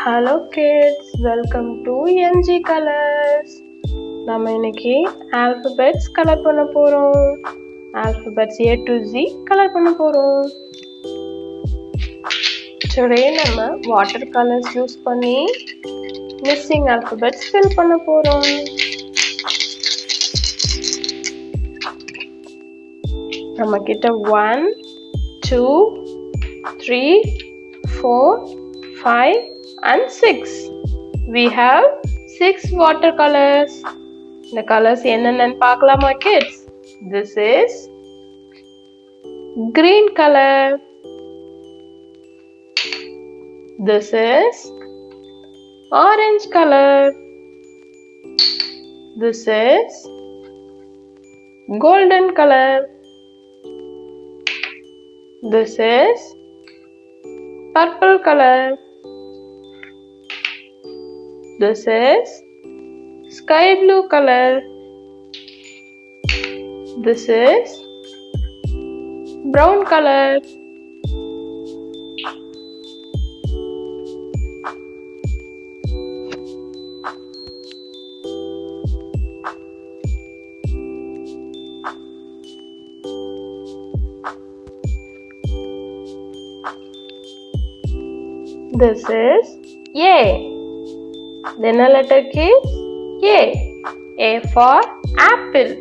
Hello kids, welcome to MG colours. நம்ம இன்னைக்கு alphabets colour பண்ண போறோம். Alphabets A to Z colour பண்ண போறோம். டுடே நம்ம வாட்டர் கலர்ஸ் யூஸ் பண்ணி மிஸ்ஸிங் ஆல்பபெட்ஸ் ஃபில் பண்ண போறோம். நம்ம கிட்ட 1 2 3 4 5 and 6. We have 6 watercolors. The colors என்னன்னு பார்க்கலாமா kids? This is green color. This is orange color. This is golden color. This is purple color. This is sky blue color. This is brown color. This is A. Then a letter kids? A. A for apple.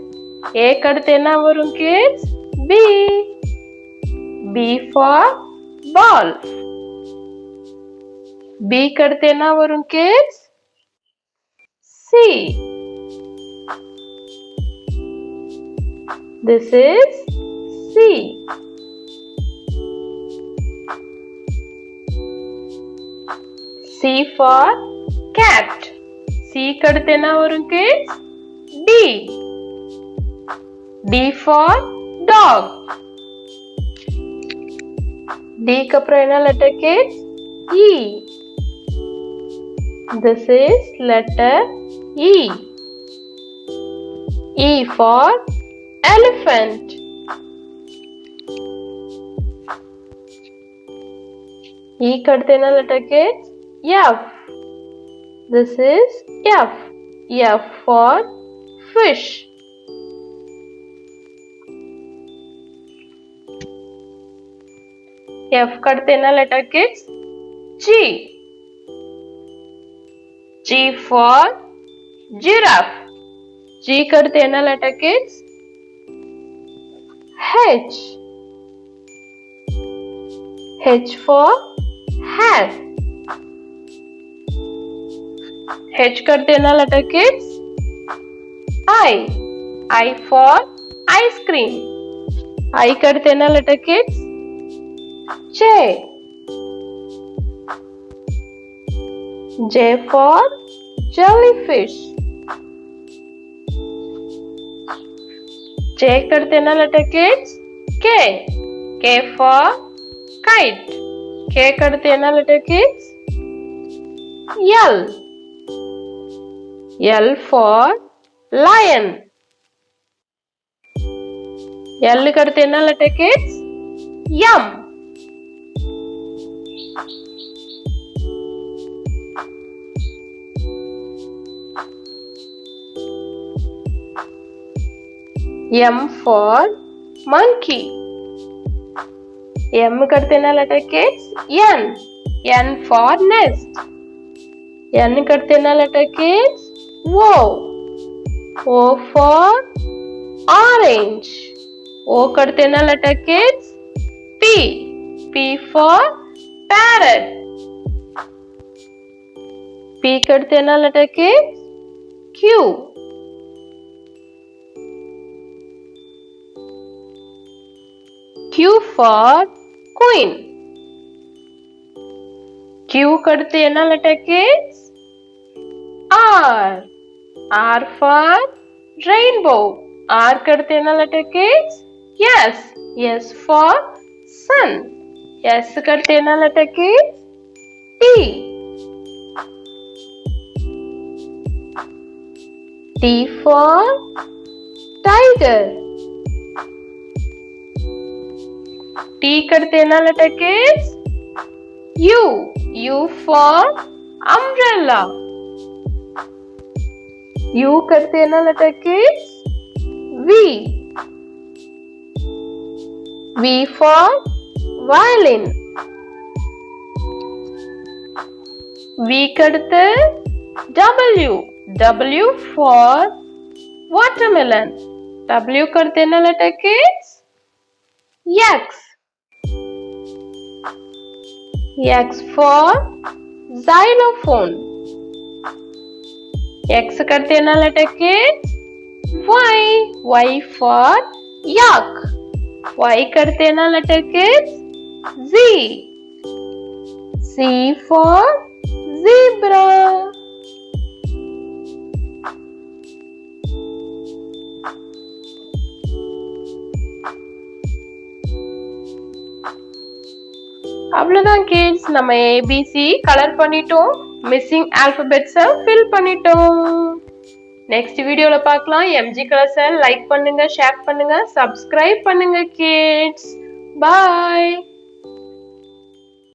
A kaduthu enna varum kids? B. B for ball. B kaduthu enna varum kids? C. This is C. C for cat. C kaduthu enna varum kids? D. D for dog. D ku appuram enna letter kids? E. This is letter E. E for elephant. E kaduthu enna letter kids? F. This is F. F for fish. F kaduthu enna letter kids? G. G for giraffe. G kaduthu enna letter kids? H. H for hat. H kaduthu enna letter kids? I. I for ice cream. I kaduthu enna letter kids? J. J for jellyfish. J kaduthu enna letter kids? K. K for kite. K kaduthu enna letter kids? L. L for lion. L kaduthu enna letter kids? M. M for monkey. M kaduthu enna letter kids? N. N for nest. N kaduthu enna letter kids? O. O for orange. O kaduthu enna letter kids? P. P for parrot. P kaduthu enna letter kids? Q. Q for queen. Q kaduthu enna letter kids? R. R for rainbow. R kaduthu enna letter kids? S. S for sun. S kaduthu enna letter kids? T. T for tiger. T kaduthu enna letter kids? U. U for umbrella. U க்கு அடுத்து என்ன letter kids? V. V for violin. V க்கு அடுத்து W. W for watermelon. W க்கு அடுத்து என்ன letter kids? X. X for xylophone. X க்கு அடுத்து என்ன letter kids? Y. Y for yak. Y க்கு அடுத்து என்ன letter kids? Z. Z for zebra. அவ்வளவுதான் kids, நம்ம ABC கலர் பண்ணிட்டோம், மிஸ்ஸிங் ஆல்பபெட்ஸை ஃபில் பண்ணிட்டோம். நெக்ஸ்ட் வீடியோல பார்க்கலாம். MG கலர்ஸை லைக் பண்ணுங்க, ஷேர் பண்ணுங்க, சப்ஸ்கிரைப் பண்ணுங்க kids. Bye.